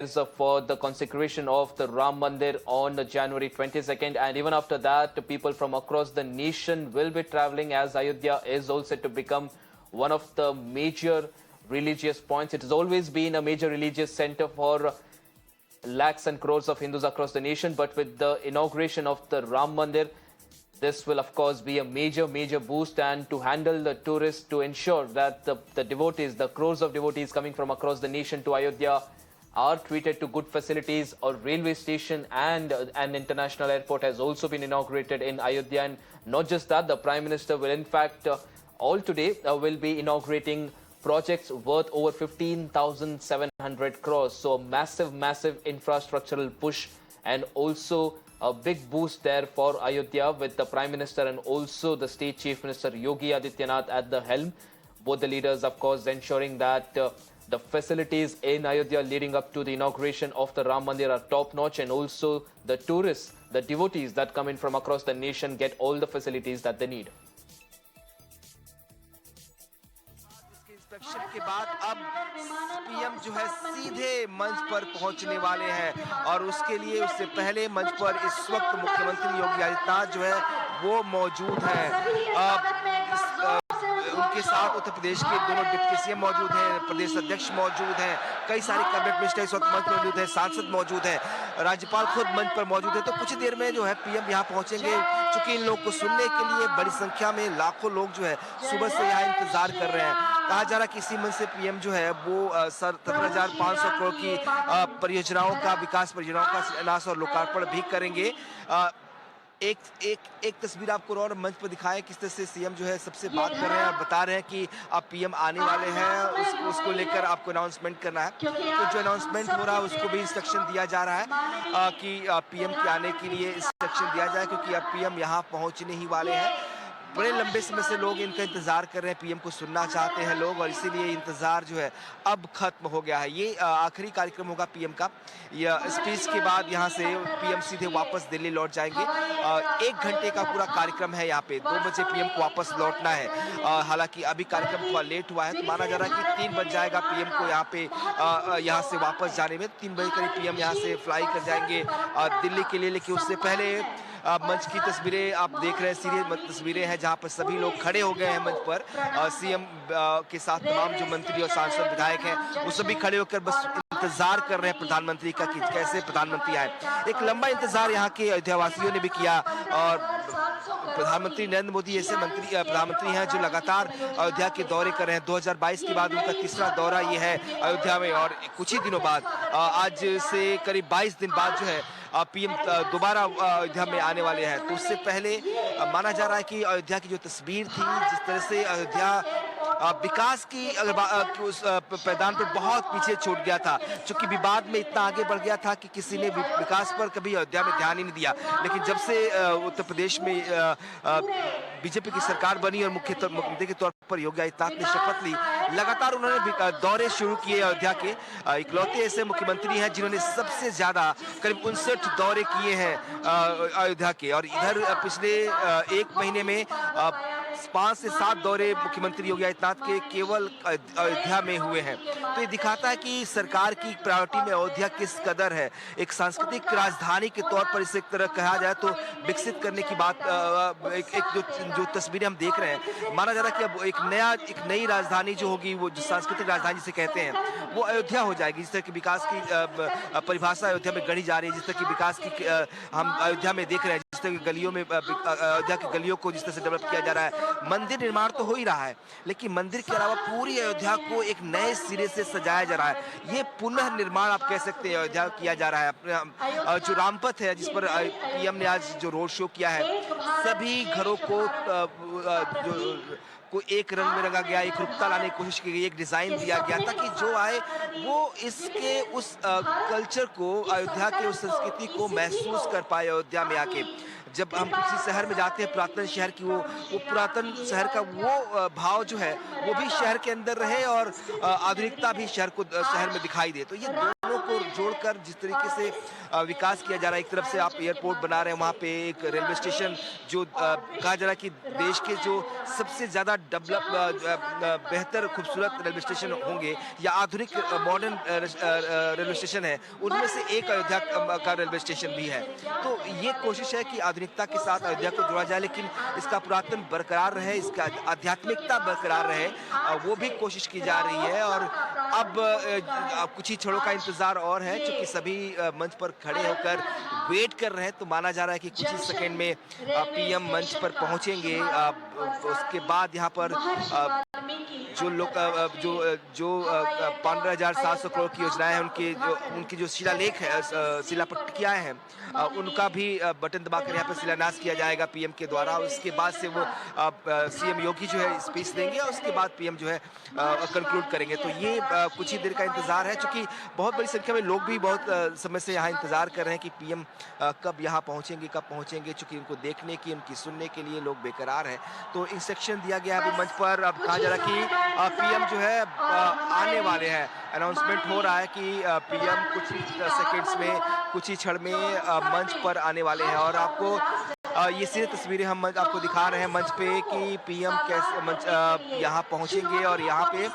is for the consecration of the Ram Mandir on January 22nd, and even after that, people from across the nation will be traveling, as Ayodhya is also to become one of the major religious points. It has always been a major religious center for lakhs and crores of Hindus across the nation, but with the inauguration of the Ram Mandir, this will of course be a major boost, and to handle the tourists, to ensure that the devotees, the crores of devotees coming from across the nation to Ayodhya are treated to good facilities. A railway station and an international airport has also been inaugurated in Ayodhya. And not just that, the Prime Minister will in fact all today will be inaugurating projects worth over 15,700 crores. So a massive infrastructural push, and also a big boost there for Ayodhya, with the Prime Minister and also the State Chief Minister Yogi Adityanath at the helm. Both the leaders, of course, ensuring that the facilities in Ayodhya leading up to the inauguration of the Ram Mandir are top-notch, and also the tourists, the devotees that come in from across the nation get all the facilities that they need. Inspection के बाद अब PM जो है सीधे मंच पर पहुंचने वाले हैं, और उसके लिए उससे पहले मंच पर इस वक्त मुख्यमंत्री योगी आदित्यनाथ जो है वो मौजूद हैं। उनके साथ उत्तर प्रदेश के दोनों डिप्टी सीएम मौजूद हैं, प्रदेश अध्यक्ष मौजूद हैं, कई सारे कैबिनेट मिनिस्टर इस वक्त मंच पर मौजूद हैं, सांसद मौजूद हैं, राज्यपाल खुद मंच पर मौजूद है। तो कुछ देर में जो है पीएम यहाँ पहुंचेंगे, चूंकि इन लोगों को सुनने के लिए बड़ी संख्या में लाखों लोग जो है सुबह से यहाँ इंतजार कर रहे हैं। कहा जा रहा है कि इसी मंच से पीएम जो है वो 17,500 करोड़ की परियोजनाओं का, विकास परियोजनाओं का शिलान्यास और लोकार्पण भी करेंगे। एक तस्वीर आपको और मंच पर दिखाएं किस तरह से सीएम जो है सबसे बात कर रहे हैं और बता रहे हैं कि अब पीएम आने वाले हैं, उसको लेकर आपको अनाउंसमेंट करना है। तो जो अनाउंसमेंट हो रहा है उसको भी इंस्ट्रक्शन दिया जा रहा है कि पीएम के आने के लिए इंस्ट्रक्शन दिया जाए, क्योंकि अब पीएम यहाँ पहुँचने ही वाले हैं। बड़े लंबे समय से लोग इनका इंतजार कर रहे हैं, पीएम को सुनना चाहते हैं लोग, और इसीलिए इंतजार जो है अब खत्म हो गया है। ये आखिरी कार्यक्रम होगा पीएम का। यह स्पीच के बाद यहाँ से पीएम सीधे वापस दिल्ली लौट जाएंगे। 1 घंटे का पूरा कार्यक्रम है यहाँ पे। 2 बजे पीएम को वापस लौटना है। हालांकि अभी कार्यक्रम थोड़ा लेट हुआ है, तो माना जा रहा है कि 3 बज जाएगा पीएम को यहाँ से वापस जाने में। 3 बजे करीब पीएम यहाँ से फ्लाई कर जाएंगे दिल्ली के लिए। लेकिन उससे पहले मंच की तस्वीरें आप देख रहे हैं, सीरियल तस्वीरें हैं जहां पर सभी लोग खड़े हो गए हैं मंच पर। सीएम के साथ तमाम जो मंत्री और सांसद विधायक हैं वो सभी खड़े होकर बस इंतजार कर रहे हैं प्रधानमंत्री का कि कैसे प्रधानमंत्री आए। एक लंबा इंतजार यहाँ के अयोध्या वासियों ने भी किया, और प्रधानमंत्री नरेंद्र मोदी ऐसे प्रधानमंत्री हैं जो लगातार अयोध्या के दौरे कर रहे हैं। 2022 के बाद उनका तीसरा दौरा ये है अयोध्या में, और कुछ ही दिनों बाद आज से करीब 22 दिन बाद जो है पीएम दोबारा अयोध्या में आने वाले हैं। तो उससे पहले माना जा रहा है कि अयोध्या की जो तस्वीर थी, जिस तरह से अयोध्या विकास की उस पैदान पर बहुत पीछे छूट गया था, क्योंकि विवाद में इतना आगे बढ़ गया था कि किसी ने विकास पर कभी अयोध्या में ध्यान ही नहीं दिया। लेकिन जब से उत्तर प्रदेश में बीजेपी की सरकार बनी और मुख्यमंत्री के तौर पर योगी आदित्यनाथ ने शपथ ली, लगातार उन्होंने दौरे शुरू किए अयोध्या के। इकलौते ऐसे मुख्यमंत्री हैं जिन्होंने सबसे ज्यादा करीब 59 दौरे किए हैं अयोध्या के, और इधर पिछले 1 महीने में 5 से 7 दौरे मुख्यमंत्री योगी आदित्यनाथ के केवल अयोध्या में हुए हैं। तो ये दिखाता है कि सरकार की प्रायोरिटी में अयोध्या किस कदर है। एक सांस्कृतिक राजधानी के तौर पर इसे एक तरह कहा जाए तो विकसित करने की बात, जो तस्वीरें हम देख रहे हैं, माना जा रहा है कि अब एक नई राजधानी जो होगी, वो जो सांस्कृतिक राजधानी जिसे कहते हैं, वो अयोध्या हो जाएगी। जिस तरह की विकास की परिभाषा अयोध्या में गढ़ी जा रही है, जिस तरह की विकास की हम अयोध्या में देख रहे हैं, जिस तरह की गलियों में अयोध्या की गलियों को जिस तरह से डेवलप किया जा रहा है, मंदिर निर्माण तो हो ही रहा है, लेकिन मंदिर के अलावा पूरी अयोध्या को एक नए सिरे से सजाया जा रहा है। ये पुनः निर्माण आप कह सकते हैं अयोध्या किया जा रहा है। जो रामपथ है जिस पर पीएम ने आज जो रोड शो किया है, सभी घरों को एक रंग में रंगा गया, एक रुखता लाने की कोशिश की गई, एक डिजाइन दिया गया ताकि जो आए वो इसके उस कल्चर को, अयोध्या के उस संस्कृति को महसूस कर पाए अयोध्या में आके। जब हम किसी शहर में जाते हैं, पुरातन शहर की वो पुरातन शहर का वो भाव जो है वो भी शहर के अंदर रहे और आधुनिकता भी शहर में दिखाई दे। तो ये दोनों को जोड़कर जिस तरीके से विकास किया जा रहा है, एक तरफ से आप एयरपोर्ट बना रहे हैं, वहाँ पे एक रेलवे स्टेशन जो कहा जा रहा है कि देश के जो सबसे ज़्यादा बेहतर खूबसूरत रेलवे स्टेशन होंगे या आधुनिक मॉडर्न रेलवे स्टेशन है, उनमें से एक अयोध्या का रेलवे स्टेशन भी है। तो ये कोशिश है कि आधुनिकता के साथ अयोध्या को जोड़ा जाए, लेकिन इसका पुरातन बरकरार रहे, इसका आध्यात्मिकता बरकरार रहे, वो भी कोशिश की जा रही है। और अब कुछ ही क्षणों का इंतजार और है, क्योंकि सभी मंच पर खड़े होकर वेट कर रहे हैं। तो माना जा रहा है कि कुछ ही सेकंड में पीएम मंच पर पहुंचेंगे। उसके बाद यहाँ पर जो लोग जो 15,700 करोड़ की योजनाएं हैं, उनकी जो शिलालेख है, शिलापट्टियां हैं, उनका भी बटन दबाकर यहाँ पर शिलान्यास किया जाएगा पीएम के द्वारा। उसके बाद से वो सीएम योगी जो है स्पीच देंगे और उसके बाद पीएम जो है कंक्लूड करेंगे। तो ये कुछ ही देर का इंतजार है, क्योंकि बहुत बड़ी संख्या में लोग भी बहुत समय से यहाँ इंतजार कर रहे हैं कि पीएम कब यहाँ पहुँचेंगे, क्योंकि उनको देखने की, उनकी सुनने के लिए लोग बेकरार हैं। तो इंस्ट्रक्शन दिया गया है अभी मंच पर। अब कहा जा रहा है कि पीएम जो है आने वाले हैं। अनाउंसमेंट हो रहा है कि पीएम कुछ ही सेकंड्स में, कुछ ही क्षण में मंच पर आने वाले हैं। और आपको ये सीधे तस्वीरें हम आपको दिखा रहे हैं मंच पे कि पीएम कैसे मंच यहाँ पहुँचेंगे और यहाँ पे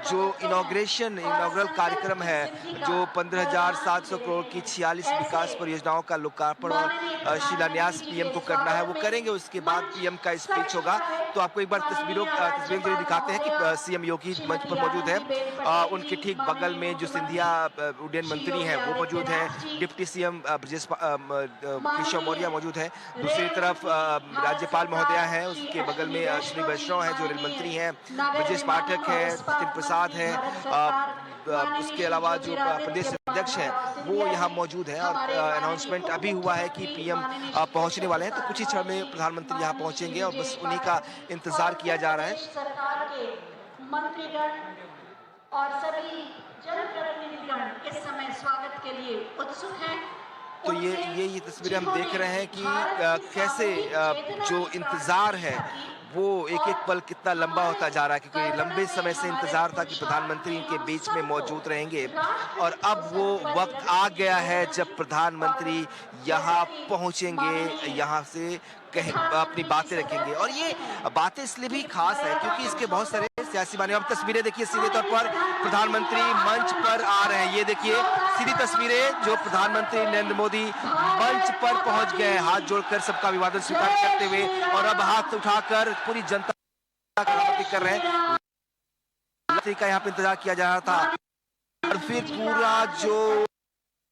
जो इनॉग्रल कार्यक्रम है, जो 15,700 करोड़ की 46 विकास परियोजनाओं का लोकार्पण और शिलान्यास पीएम को करना है, वो करेंगे। उसके बाद पीएम का स्पीच होगा। तो आपको एक बार तस्वीरें जरूर दिखाते हैं कि सीएम योगी मंच पर मौजूद है। उनके ठीक बगल में जो सिंधिया उड्डयन मंत्री हैं वो मौजूद हैं। डिप्टी सीएम केशव मौर्य मौजूद है। दूसरी तरफ राज्यपाल महोदया है, उसके बगल में श्री वैष्णव है जो रेल मंत्री हैं, ब्रजेश पाठक है, सचिन प्रसाद है। उसके अलावा जो प्रदेश अध्यक्ष है वो यहाँ मौजूद है। और अनाउंसमेंट अभी हुआ है कि पीएम पहुंचने वाले हैं। तो कुछ ही क्षण में प्रधानमंत्री यहाँ पहुंचेंगे और बस उन्हीं का इंतजार किया जा रहा है। सरकार के मंत्रीगण और सभी जनप्रतिनिधिगण इस समय स्वागत के लिए उत्सुक हैं। तो ये तस्वीरें हम देख रहे हैं कि कैसे जो इंतजार है वो एक एक पल कितना लंबा होता जा रहा है, क्योंकि लंबे समय से इंतजार था कि प्रधानमंत्री इनके बीच में मौजूद रहेंगे। और अब वो वक्त आ गया है जब प्रधानमंत्री यहाँ पहुँचेंगे, यहाँ से कहीं अपनी बातें रखेंगे। और ये बातें इसलिए भी खास है क्योंकि इसके बहुत सारे सियासी मायने। अब तस्वीरें देखिए, सीधे तौर पर प्रधानमंत्री मंच पर आ रहे हैं। ये देखिए सीधी तस्वीरें, जो प्रधानमंत्री नरेंद्र मोदी मंच पर पहुंच गए, हाथ जोड़कर सबका अभिवादन स्वीकार करते हुए, और अब हाथ उठाकर पूरी जनता का कर रहे हैं। का यहाँ पे इंतजार किया जा रहा था। और फिर पूरा जो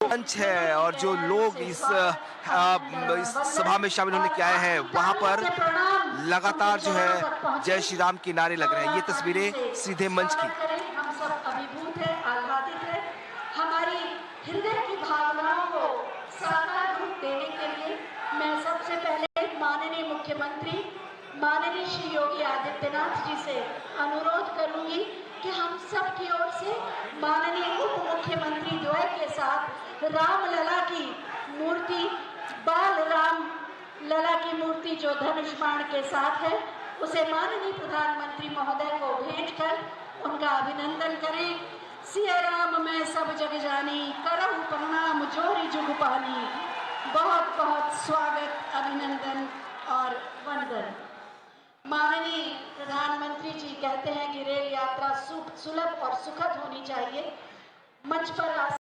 मंच है और जो लोग इस सभा में शामिल होने के आए हैं, वहां पर लगातार जो है जय श्री राम के नारे लग रहे हैं। ये तस्वीरें सीधे मंच की। हम सब अभिभूत हैं, आह्लादित हैं। हमारी हृदय की भावनाओं को साकार रूप देने के लिए मैं सबसे पहले माननीय मुख्यमंत्री माननीय श्री योगी आदित्यनाथ जी से अनुरोध करूंगी कि हम सब की ओर से माननीय उप मुख्यमंत्री द्वय के साथ रामलला की मूर्ति, बाल राम लला की मूर्ति जो धनुष बाण के साथ है, उसे माननीय प्रधानमंत्री महोदय को भेंट कर उनका अभिनंदन करें। सिया राम मैं सब जग जानी, करहु प्रणाम जोरी जुग पानी। बहुत बहुत स्वागत, अभिनंदन और वंदन। माननीय प्रधानमंत्री जी कहते हैं कि रेल यात्रा सुलभ और सुखद होनी चाहिए। मंच पर